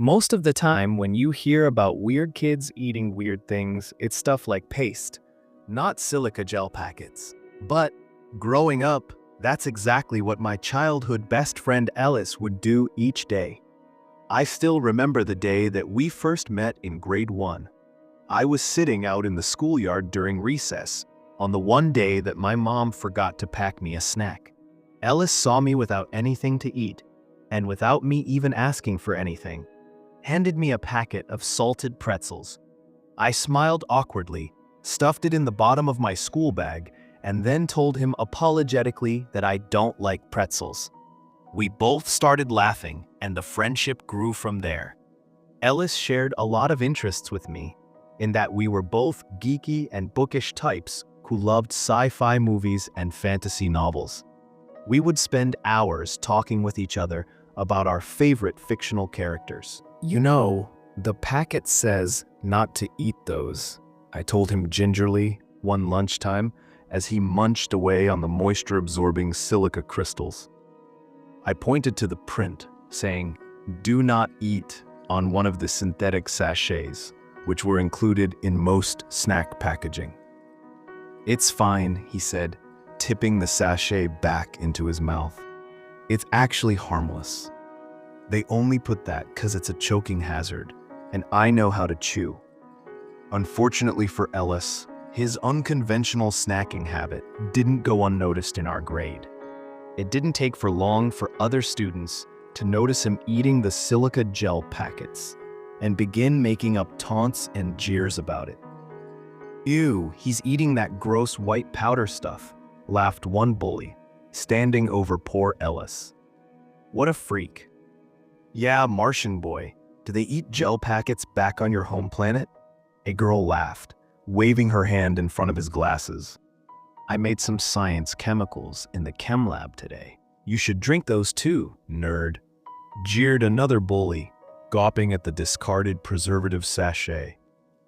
Most of the time, when you hear about weird kids eating weird things, it's stuff like paste, not silica gel packets. But growing up, that's exactly what my childhood best friend Ellis would do each day. I still remember the day that we first met in grade 1. I was sitting out in the schoolyard during recess, on the one day that my mom forgot to pack me a snack. Ellis saw me without anything to eat, and without me even asking for anything, handed me a packet of salted pretzels. I smiled awkwardly, stuffed it in the bottom of my school bag, and then told him apologetically that I don't like pretzels. We both started laughing, and the friendship grew from there. Ellis shared a lot of interests with me, in that we were both geeky and bookish types who loved sci-fi movies and fantasy novels. We would spend hours talking with each other about our favorite fictional characters. "You know, the packet says not to eat those," I told him gingerly one lunchtime as he munched away on the moisture-absorbing silica crystals. I pointed to the print, saying, "Do not eat," on one of the synthetic sachets, which were included in most snack packaging. "It's fine," he said, tipping the sachet back into his mouth. "It's actually harmless. They only put that 'cause it's a choking hazard, and I know how to chew." Unfortunately for Ellis, his unconventional snacking habit didn't go unnoticed in our grade. It didn't take for long for other students to notice him eating the silica gel packets and begin making up taunts and jeers about it. "Ew, he's eating that gross white powder stuff," laughed one bully, standing over poor Ellis. "What a freak." "Yeah, Martian boy, do they eat gel packets back on your home planet?" A girl laughed, waving her hand in front of his glasses. "I made some science chemicals in the chem lab today. You should drink those too, nerd," jeered another bully, gawping at the discarded preservative sachet.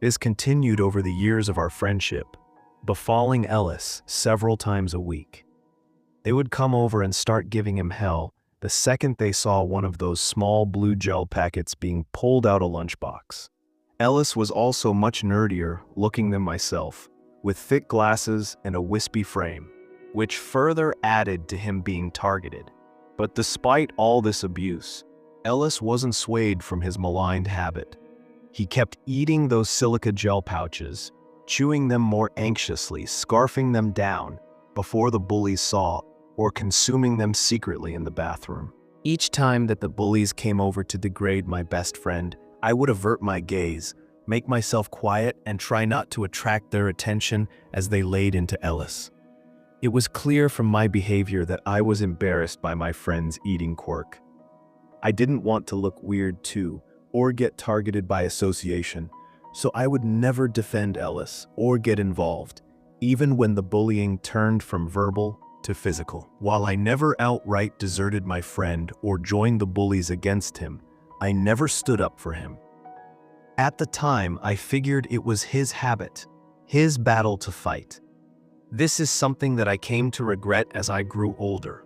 This continued over the years of our friendship, befalling Ellis several times a week. They would come over and start giving him hell the second they saw one of those small blue gel packets being pulled out a lunchbox. Ellis was also much nerdier looking than myself, with thick glasses and a wispy frame, which further added to him being targeted. But despite all this abuse, Ellis wasn't swayed from his maligned habit. He kept eating those silica gel pouches, chewing them more anxiously, scarfing them down before the bullies saw, or consuming them secretly in the bathroom. Each time that the bullies came over to degrade my best friend, I would avert my gaze, make myself quiet, and try not to attract their attention as they laid into Ellis. It was clear from my behavior that I was embarrassed by my friend's eating quirk. I didn't want to look weird too, or get targeted by association, so I would never defend Ellis or get involved, even when the bullying turned from verbal to physical. While I never outright deserted my friend or joined the bullies against him, I never stood up for him. At the time, I figured it was his habit, his battle to fight. This is something that I came to regret as I grew older.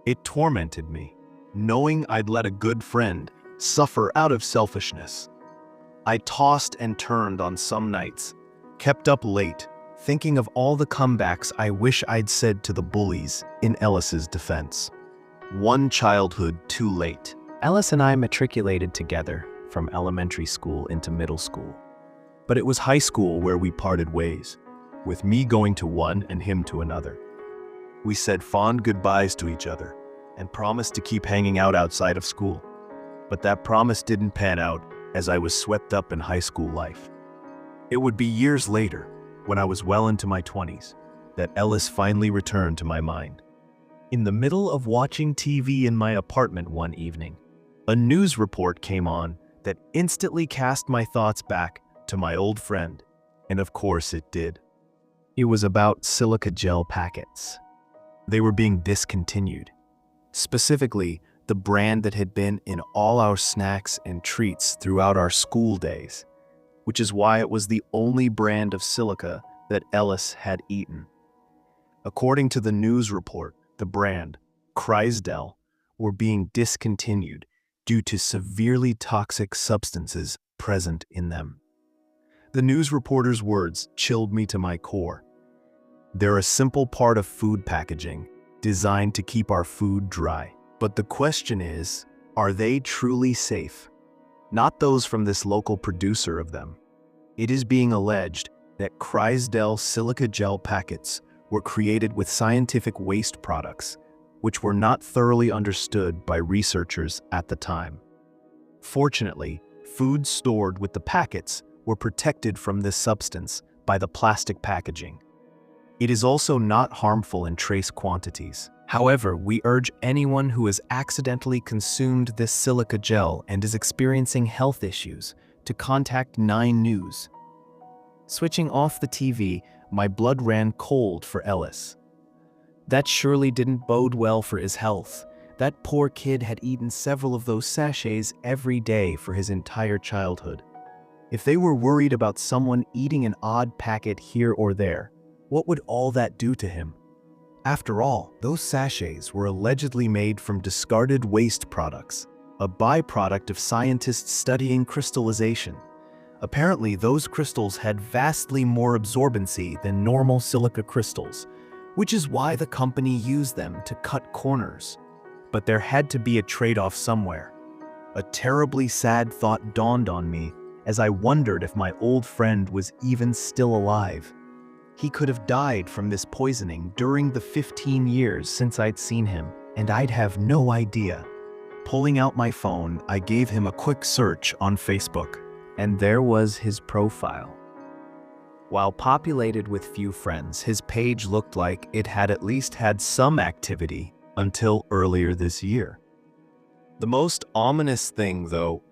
It tormented me, knowing I'd let a good friend suffer out of selfishness. I tossed and turned on some nights, kept up late, thinking of all the comebacks I wish I'd said to the bullies in Ellis's defense. One childhood too late. Ellis and I matriculated together from elementary school into middle school. But it was high school where we parted ways, with me going to one and him to another. We said fond goodbyes to each other and promised to keep hanging out outside of school. But that promise didn't pan out as I was swept up in high school life. It would be years later, when I was well into my 20s, that Ellis finally returned to my mind. In the middle of watching TV in my apartment one evening, a news report came on that instantly cast my thoughts back to my old friend, and of course it did. It was about silica gel packets. They were being discontinued. Specifically, the brand that had been in all our snacks and treats throughout our school days, which is why it was the only brand of silica that Ellis had eaten. According to the news report, the brand, Kreisdel, were being discontinued, due to severely toxic substances present in them. The news reporter's words chilled me to my core. They're a simple part of food packaging, designed to keep our food dry. But the question is, are they truly safe? Not those from this local producer of them. It is being alleged that Chrysdel silica gel packets were created with scientific waste products, which were not thoroughly understood by researchers at the time. Fortunately, foods stored with the packets were protected from this substance by the plastic packaging. It is also not harmful in trace quantities. However, we urge anyone who has accidentally consumed this silica gel and is experiencing health issues to contact 9 News. Switching off the TV, my blood ran cold for Ellis. That surely didn't bode well for his health. That poor kid had eaten several of those sachets every day for his entire childhood. If they were worried about someone eating an odd packet here or there, what would all that do to him? After all, those sachets were allegedly made from discarded waste products, a byproduct of scientists studying crystallization. Apparently, those crystals had vastly more absorbency than normal silica crystals, which is why the company used them to cut corners. But there had to be a trade-off somewhere. A terribly sad thought dawned on me as I wondered if my old friend was even still alive. He could have died from this poisoning during the 15 years since I'd seen him, and I'd have no idea. Pulling out my phone, I gave him a quick search on Facebook, and there was his profile. While populated with few friends, his page looked like it had at least had some activity until earlier this year. The most ominous thing, though,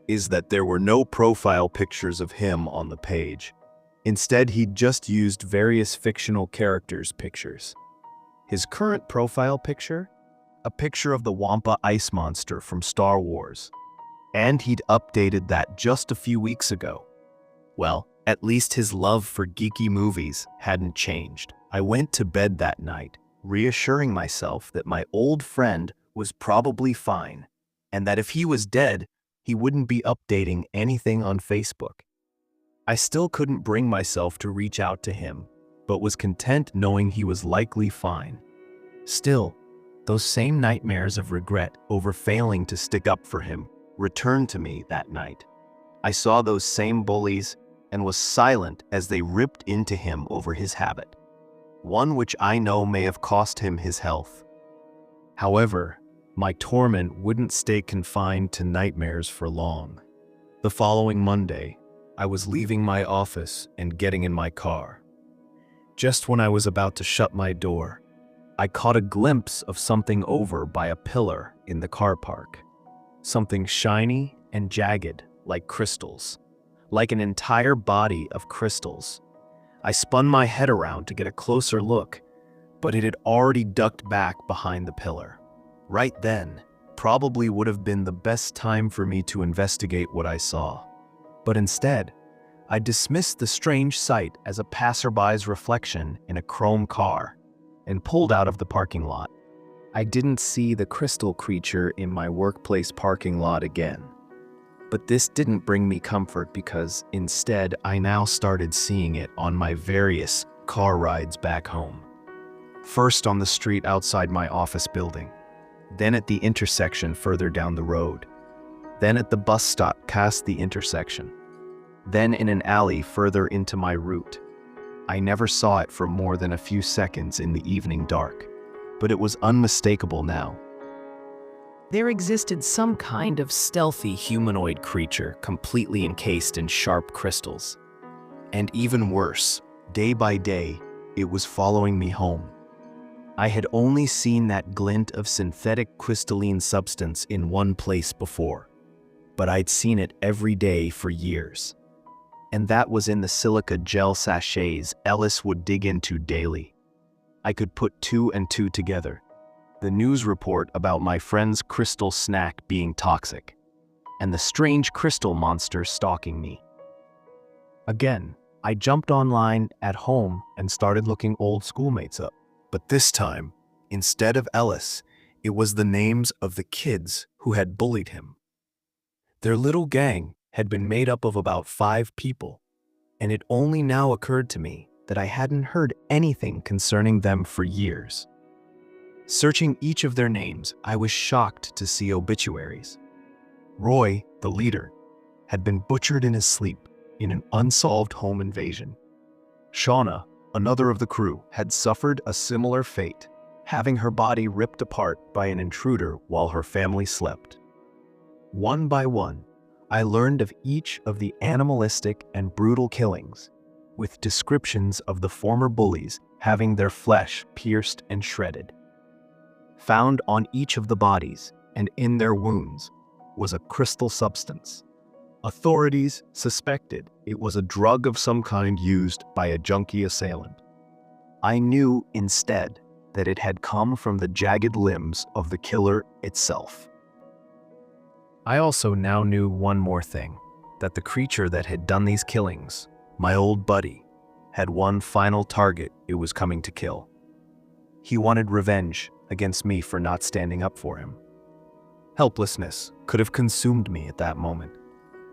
is that there were no profile pictures of him on the page. Instead, he'd just used various fictional characters' pictures. His current profile picture? A picture of the Wampa ice monster from Star Wars. And he'd updated that just a few weeks ago. Well, at least his love for geeky movies hadn't changed. I went to bed that night, reassuring myself that my old friend was probably fine, and that if he was dead, he wouldn't be updating anything on Facebook. I still couldn't bring myself to reach out to him, but was content knowing he was likely fine. Still, those same nightmares of regret over failing to stick up for him returned to me that night. I saw those same bullies and was silent as they ripped into him over his habit, one which I know may have cost him his health. However, my torment wouldn't stay confined to nightmares for long. The following Monday, I was leaving my office and getting in my car. Just when I was about to shut my door, I caught a glimpse of something over by a pillar in the car park. Something shiny and jagged like crystals, like an entire body of crystals. I spun my head around to get a closer look, but it had already ducked back behind the pillar. Right then, probably would have been the best time for me to investigate what I saw. But instead, I dismissed the strange sight as a passerby's reflection in a chrome car and pulled out of the parking lot. I didn't see the crystal creature in my workplace parking lot again. But this didn't bring me comfort because instead I now started seeing it on my various car rides back home. First on the street outside my office building, then at the intersection further down the road, then at the bus stop past the intersection, then in an alley further into my route. I never saw it for more than a few seconds in the evening dark, but it was unmistakable now. There existed some kind of stealthy humanoid creature completely encased in sharp crystals. And even worse, day by day, it was following me home. I had only seen that glint of synthetic crystalline substance in one place before, but I'd seen it every day for years. And that was in the silica gel sachets Ellis would dig into daily. I could put 2 and 2 together. The news report about my friend's crystal snack being toxic, and the strange crystal monster stalking me. Again, I jumped online at home and started looking old schoolmates up. But this time, instead of Ellis, it was the names of the kids who had bullied him. Their little gang had been made up of about 5 people, and it only now occurred to me that I hadn't heard anything concerning them for years. Searching each of their names, I was shocked to see obituaries. Roy, the leader, had been butchered in his sleep in an unsolved home invasion. Shauna, another of the crew, had suffered a similar fate, having her body ripped apart by an intruder while her family slept. One by one, I learned of each of the animalistic and brutal killings, with descriptions of the former bullies having their flesh pierced and shredded. Found on each of the bodies and in their wounds was a crystal substance. Authorities suspected it was a drug of some kind used by a junkie assailant. I knew instead that it had come from the jagged limbs of the killer itself. I also now knew one more thing, that the creature that had done these killings, my old buddy, had one final target it was coming to kill. He wanted revenge against me for not standing up for him. Helplessness could have consumed me at that moment,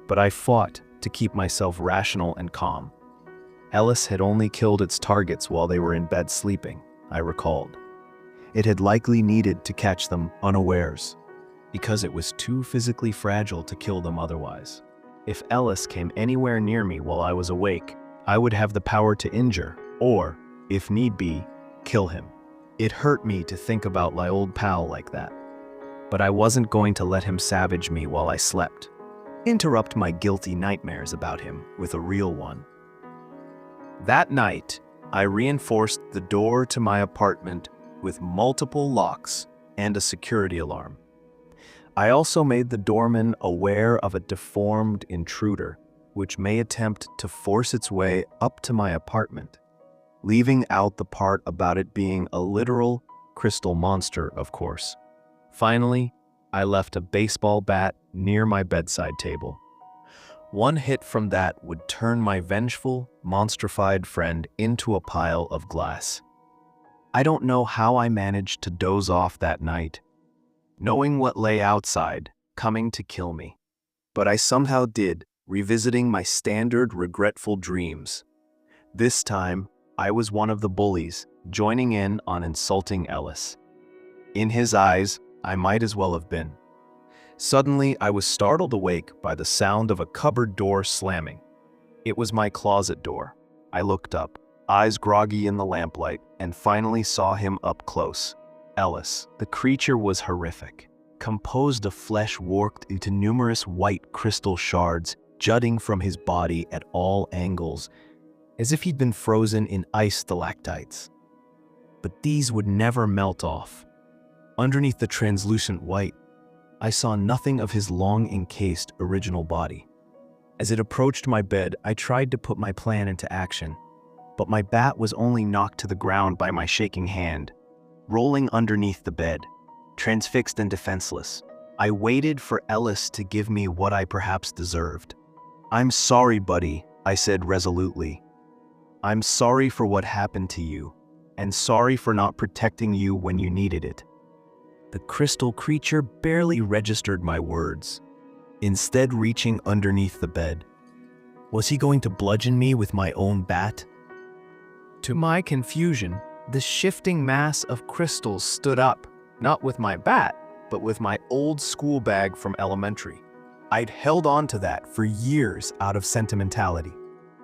but I fought to keep myself rational and calm. Ellis had only killed its targets while they were in bed sleeping, I recalled. It had likely needed to catch them unawares, because it was too physically fragile to kill them otherwise. If Ellis came anywhere near me while I was awake, I would have the power to injure, or, if need be, kill him. It hurt me to think about my old pal like that, but I wasn't going to let him savage me while I slept, interrupt my guilty nightmares about him with a real one. That night, I reinforced the door to my apartment with multiple locks and a security alarm. I also made the doorman aware of a deformed intruder, which may attempt to force its way up to my apartment, leaving out the part about it being a literal crystal monster, of course. Finally, I left a baseball bat near my bedside table. One hit from that would turn my vengeful, monstrified friend into a pile of glass. I don't know how I managed to doze off that night, knowing what lay outside, coming to kill me. But I somehow did, revisiting my standard regretful dreams. This time, I was one of the bullies, joining in on insulting Ellis. In his eyes, I might as well have been. Suddenly, I was startled awake by the sound of a cupboard door slamming. It was my closet door. I looked up, eyes groggy in the lamplight, and finally saw him up close. Ellis. The creature was horrific, composed of flesh worked into numerous white crystal shards jutting from his body at all angles, as if he'd been frozen in ice stalactites. But these would never melt off. Underneath the translucent white, I saw nothing of his long encased original body. As it approached my bed, I tried to put my plan into action, but my bat was only knocked to the ground by my shaking hand. Rolling underneath the bed, transfixed and defenseless, I waited for Ellis to give me what I perhaps deserved. "I'm sorry, buddy," I said resolutely. "I'm sorry for what happened to you, and sorry for not protecting you when you needed it." The crystal creature barely registered my words, instead reaching underneath the bed. Was he going to bludgeon me with my own bat? To my confusion, the shifting mass of crystals stood up, not with my bat, but with my old school bag from elementary. I'd held on to that for years out of sentimentality.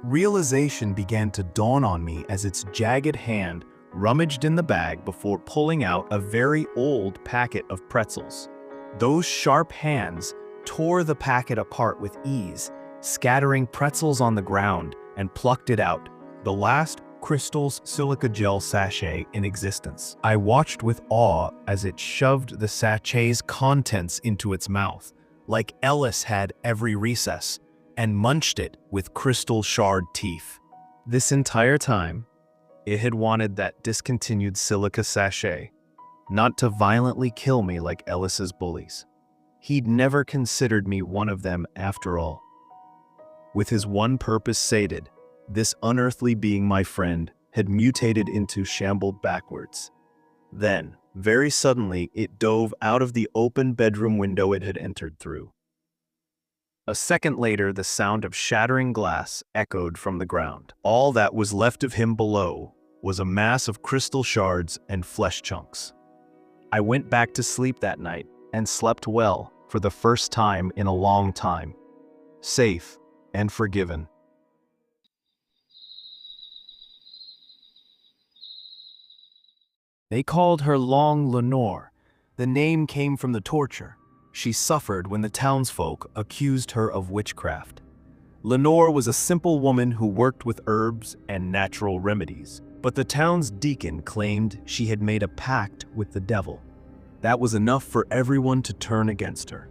Realization began to dawn on me as its jagged hand rummaged in the bag before pulling out a very old packet of pretzels. Those sharp hands tore the packet apart with ease, scattering pretzels on the ground, and plucked it out, the last crystal's silica gel sachet in existence. I watched with awe as it shoved the sachet's contents into its mouth, like Ellis had every recess, and munched it with crystal shard teeth. This entire time, it had wanted that discontinued silica sachet, not to violently kill me like Ellis's bullies. He'd never considered me one of them after all. With his one purpose sated, this unearthly being, my friend, had mutated into shambled backwards. Then, very suddenly, it dove out of the open bedroom window it had entered through. A second later, the sound of shattering glass echoed from the ground. All that was left of him below was a mass of crystal shards and flesh chunks. I went back to sleep that night and slept well for the first time in a long time, safe and forgiven. They called her Long Lenore. The name came from the torture she suffered when the townsfolk accused her of witchcraft. Lenore was a simple woman who worked with herbs and natural remedies, but the town's deacon claimed she had made a pact with the devil. That was enough for everyone to turn against her.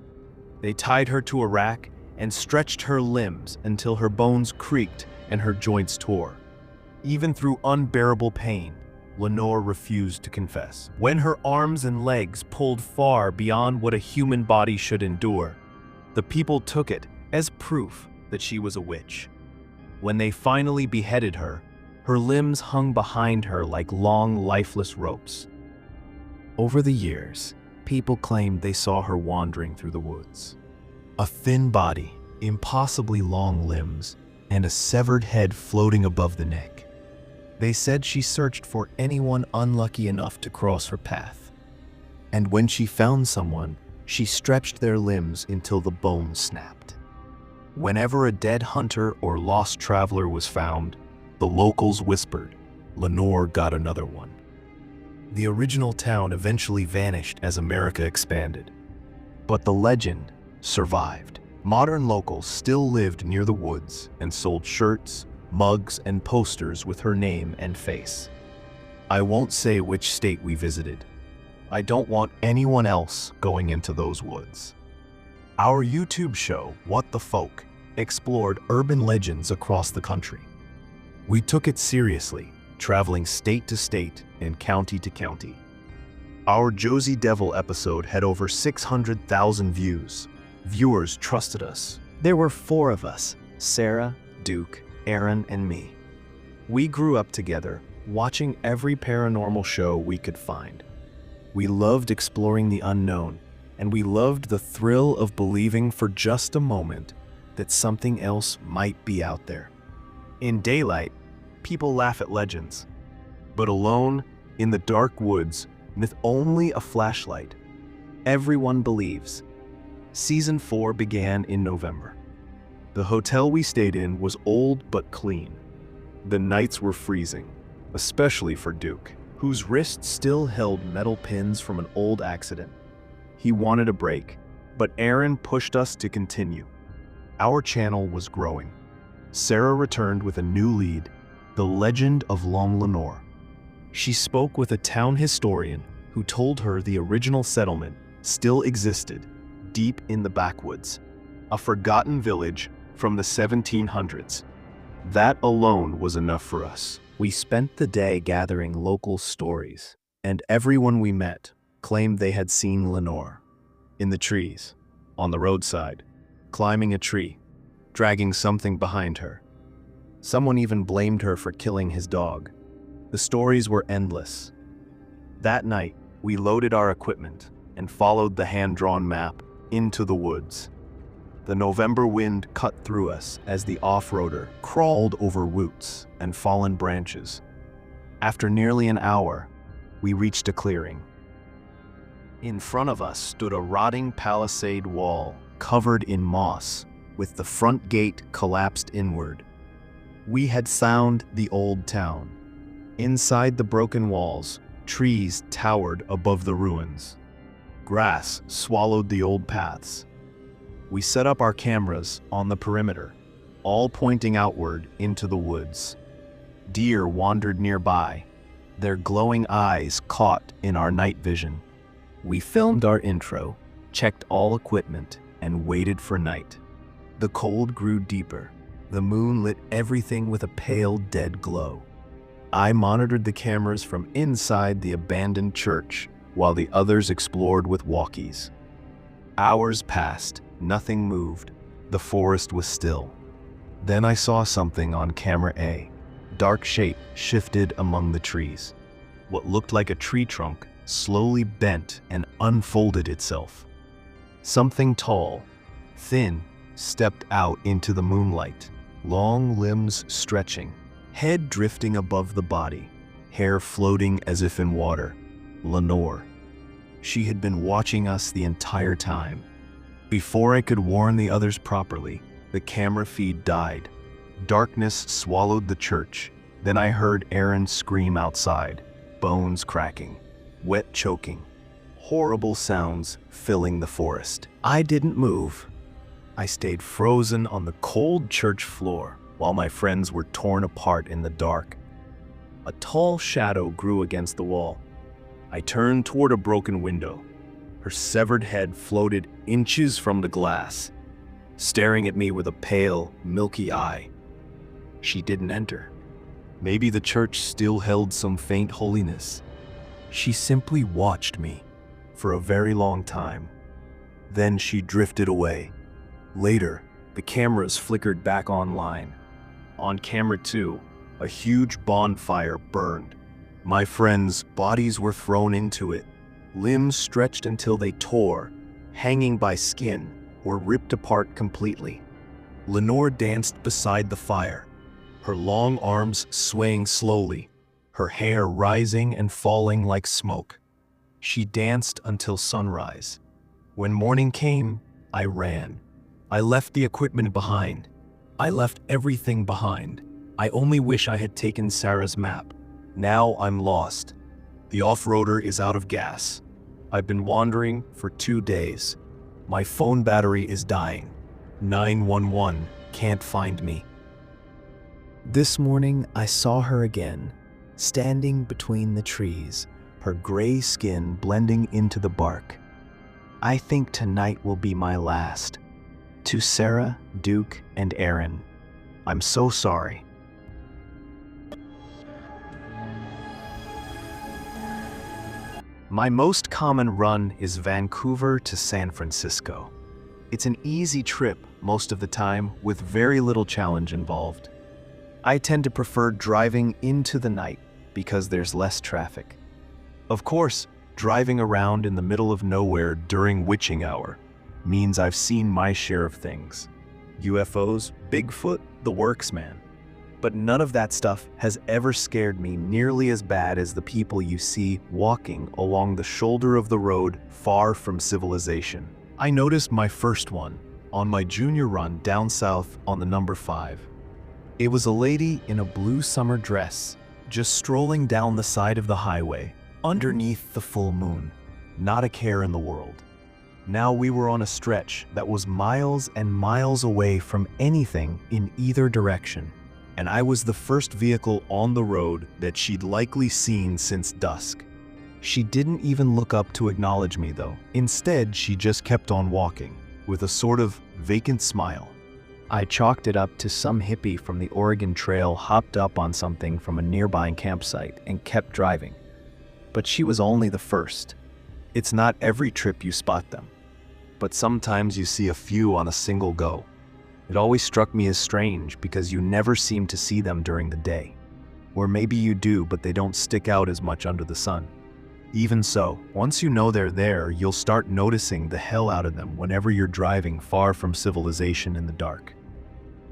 They tied her to a rack and stretched her limbs until her bones creaked and her joints tore. Even through unbearable pain, Lenore refused to confess. When her arms and legs pulled far beyond what a human body should endure, the people took it as proof that she was a witch. When they finally beheaded her, her limbs hung behind her like long, lifeless ropes. Over the years, people claimed they saw her wandering through the woods. A thin body, impossibly long limbs, and a severed head floating above the neck. They said she searched for anyone unlucky enough to cross her path. And when she found someone, she stretched their limbs until the bones snapped. Whenever a dead hunter or lost traveler was found, the locals whispered, "Lenore got another one." The original town eventually vanished as America expanded, but the legend survived. Modern locals still lived near the woods and sold shirts, mugs, and posters with her name and face. I won't say which state we visited. I don't want anyone else going into those woods. Our YouTube show, What the Folk, explored urban legends across the country. We took it seriously, traveling state to state and county to county. Our Josie Devil episode had over 600,000 views. Viewers trusted us. There were 4 of us, Sarah, Duke, Aaron, and me. We grew up together, watching every paranormal show we could find. We loved exploring the unknown, and we loved the thrill of believing for just a moment that something else might be out there. In daylight, people laugh at legends, but alone, in the dark woods, with only a flashlight, everyone believes. Season 4 began in November. The hotel we stayed in was old but clean. The nights were freezing, especially for Duke, whose wrist still held metal pins from an old accident. He wanted a break, but Aaron pushed us to continue. Our channel was growing. Sarah returned with a new lead, The Legend of Long Lenore. She spoke with a town historian who told her the original settlement still existed deep in the backwoods, a forgotten village from the 1700s. That alone was enough for us. We spent the day gathering local stories, and everyone we met claimed they had seen Lenore. In the trees, on the roadside, climbing a tree, dragging something behind her. Someone even blamed her for killing his dog. The stories were endless. That night, we loaded our equipment and followed the hand-drawn map into the woods. The November wind cut through us as the off-roader crawled over roots and fallen branches. After nearly an hour, we reached a clearing. In front of us stood a rotting palisade wall covered in moss, with the front gate collapsed inward. We had found the old town. Inside the broken walls, trees towered above the ruins. Grass swallowed the old paths. We set up our cameras on the perimeter, all pointing outward into the woods. Deer wandered nearby, their glowing eyes caught in our night vision. We filmed our intro, checked all equipment, and waited for night. The cold grew deeper. The moon lit everything with a pale, dead glow. I monitored the cameras from inside the abandoned church, while the others explored with walkies. Hours passed, nothing moved. The forest was still. Then I saw something on camera A. Dark shape shifted among the trees. What looked like a tree trunk slowly bent and unfolded itself. Something tall, thin, stepped out into the moonlight, long limbs stretching, head drifting above the body, hair floating as if in water. Lenore. She had been watching us the entire time. Before I could warn the others properly, the camera feed died. Darkness swallowed the church. Then I heard Aaron scream outside, bones cracking, wet choking, horrible sounds filling the forest. I didn't move. I stayed frozen on the cold church floor while my friends were torn apart in the dark. A tall shadow grew against the wall. I turned toward a broken window. Her severed head floated inches from the glass, staring at me with a pale, milky eye. She didn't enter. Maybe the church still held some faint holiness. She simply watched me for a very long time. Then she drifted away. Later, the cameras flickered back online. On camera 2, a huge bonfire burned. My friends' bodies were thrown into it, limbs stretched until they tore, hanging by skin, or ripped apart completely. Lenore danced beside the fire, her long arms swaying slowly, her hair rising and falling like smoke. She danced until sunrise. When morning came, I ran. I left the equipment behind. I left everything behind. I only wish I had taken Sarah's map. Now I'm lost. The off-roader is out of gas. I've been wandering for 2 days. My phone battery is dying. 911 can't find me. This morning, I saw her again, standing between the trees, her gray skin blending into the bark. I think tonight will be my last. To Sarah, Duke, and Aaron, I'm so sorry. My most common run is Vancouver to San Francisco. It's an easy trip most of the time with very little challenge involved. I tend to prefer driving into the night because there's less traffic. Of course, driving around in the middle of nowhere during witching hour means I've seen my share of things. UFOs, Bigfoot, the works, man. But none of that stuff has ever scared me nearly as bad as the people you see walking along the shoulder of the road far from civilization. I noticed my first one on my junior run down south on the number 5. It was a lady in a blue summer dress, just strolling down the side of the highway, underneath the full moon. Not a care in the world. Now we were on a stretch that was miles and miles away from anything in either direction. And I was the first vehicle on the road that she'd likely seen since dusk. She didn't even look up to acknowledge me though. Instead, she just kept on walking, with a sort of vacant smile. I chalked it up to some hippie from the Oregon Trail hopped up on something from a nearby campsite and kept driving. But she was only the first. It's not every trip you spot them, but sometimes you see a few on a single go. It always struck me as strange because you never seem to see them during the day. Or maybe you do, but they don't stick out as much under the sun. Even so, once you know they're there, you'll start noticing the hell out of them whenever you're driving far from civilization in the dark.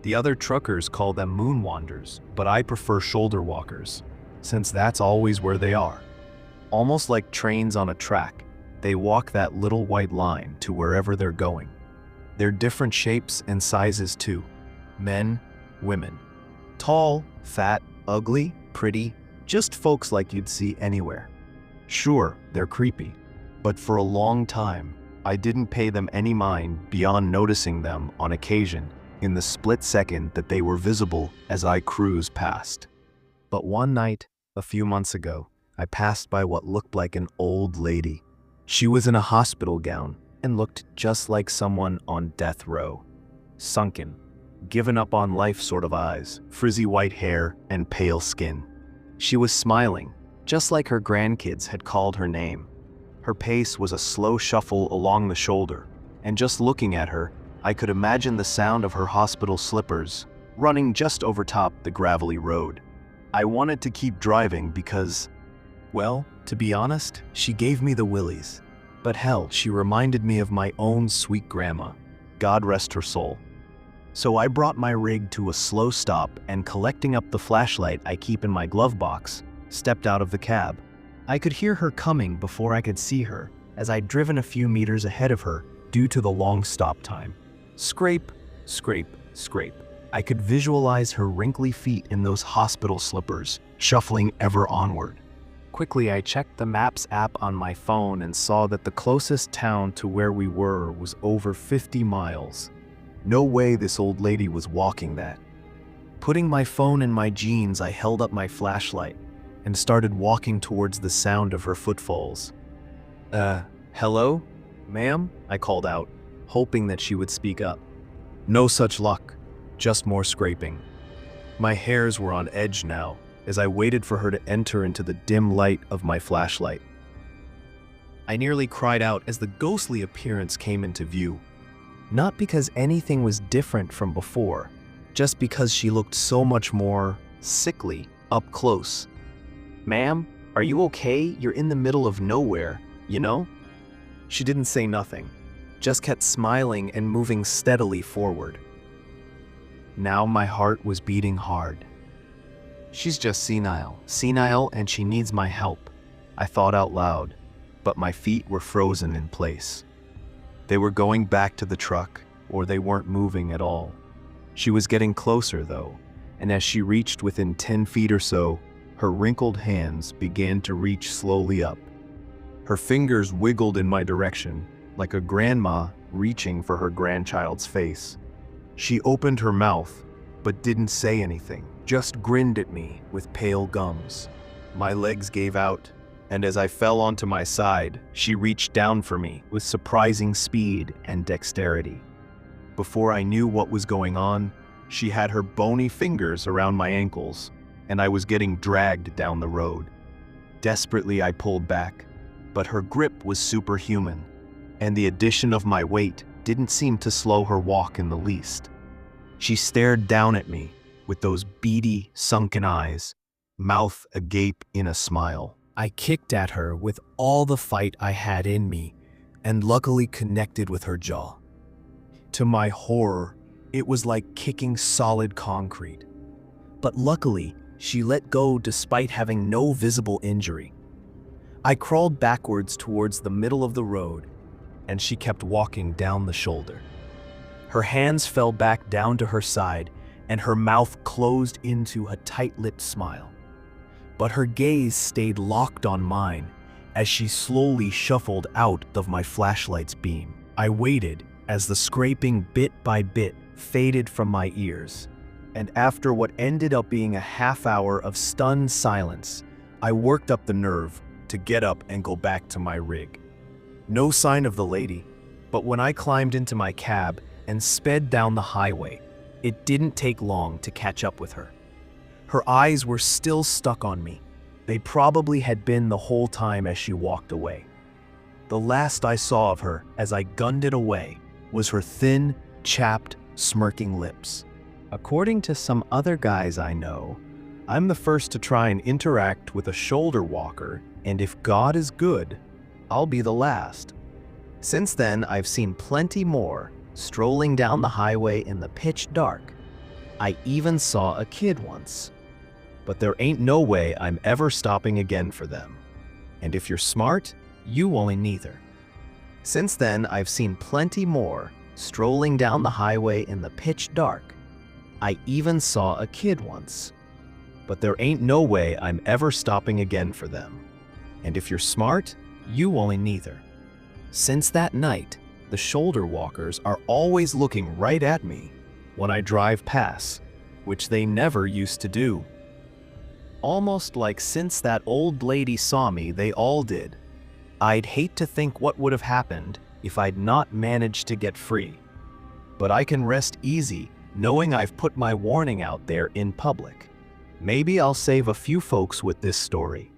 The other truckers call them moon wanders, but I prefer shoulder walkers, since that's always where they are. Almost like trains on a track, they walk that little white line to wherever they're going. They're different shapes and sizes too. Men, women. Tall, fat, ugly, pretty, just folks like you'd see anywhere. Sure, they're creepy, but for a long time, I didn't pay them any mind beyond noticing them on occasion in the split second that they were visible as I cruised past. But one night, a few months ago, I passed by what looked like an old lady. She was in a hospital gown and looked just like someone on death row. Sunken, given up on life sort of eyes, frizzy white hair, and pale skin. She was smiling, just like her grandkids had called her name. Her pace was a slow shuffle along the shoulder, and just looking at her, I could imagine the sound of her hospital slippers running just over top the gravelly road. I wanted to keep driving because, well, to be honest, she gave me the willies. But hell, she reminded me of my own sweet grandma. God rest her soul. So I brought my rig to a slow stop and, collecting up the flashlight I keep in my glove box, stepped out of the cab. I could hear her coming before I could see her, as I'd driven a few meters ahead of her due to the long stop time. Scrape, scrape, scrape. I could visualize her wrinkly feet in those hospital slippers, shuffling ever onward. Quickly, I checked the Maps app on my phone and saw that the closest town to where we were was over 50 miles. No way this old lady was walking that. Putting my phone in my jeans, I held up my flashlight and started walking towards the sound of her footfalls. Hello, ma'am? I called out, hoping that she would speak up. No such luck, just more scraping. My hairs were on edge now as I waited for her to enter into the dim light of my flashlight. I nearly cried out as the ghostly appearance came into view. Not because anything was different from before, just because she looked so much more sickly up close. Ma'am, are you okay? You're in the middle of nowhere, you know? She didn't say nothing, just kept smiling and moving steadily forward. Now my heart was beating hard. She's just senile, and she needs my help, I thought out loud, but my feet were frozen in place. They were going back to the truck, or they weren't moving at all. She was getting closer, though, and as she reached within 10 feet or so, her wrinkled hands began to reach slowly up. Her fingers wiggled in my direction, like a grandma reaching for her grandchild's face. She opened her mouth, but didn't say anything, just grinned at me with pale gums. My legs gave out, and as I fell onto my side, she reached down for me with surprising speed and dexterity. Before I knew what was going on, she had her bony fingers around my ankles, and I was getting dragged down the road. Desperately, I pulled back, but her grip was superhuman, and the addition of my weight didn't seem to slow her walk in the least. She stared down at me with those beady, sunken eyes, mouth agape in a smile. I kicked at her with all the fight I had in me, and luckily connected with her jaw. To my horror, it was like kicking solid concrete. But luckily, she let go despite having no visible injury. I crawled backwards towards the middle of the road, and she kept walking down the shoulder. Her hands fell back down to her side, and her mouth closed into a tight-lipped smile. But her gaze stayed locked on mine as she slowly shuffled out of my flashlight's beam. I waited as the scraping bit by bit faded from my ears, and after what ended up being a half hour of stunned silence, I worked up the nerve to get up and go back to my rig. No sign of the lady, but when I climbed into my cab and sped down the highway, it didn't take long to catch up with her. Her eyes were still stuck on me. They probably had been the whole time as she walked away. The last I saw of her as I gunned it away was her thin, chapped, smirking lips. According to some other guys I know, I'm the first to try and interact with a shoulder walker, and if God is good, I'll be the last. Since then, I've seen plenty more strolling down the highway in the pitch dark. I even saw a kid once. But there ain't no way I'm ever stopping again for them. And if you're smart, you won't neither. Since then, I've seen plenty more strolling down the highway in the pitch dark. I even saw a kid once. But there ain't no way I'm ever stopping again for them. And if you're smart, you won't neither. Since that night, the shoulder walkers are always looking right at me when I drive past, which they never used to do. Almost like since that old lady saw me, they all did. I'd hate to think what would have happened if I'd not managed to get free. But I can rest easy knowing I've put my warning out there in public. Maybe I'll save a few folks with this story.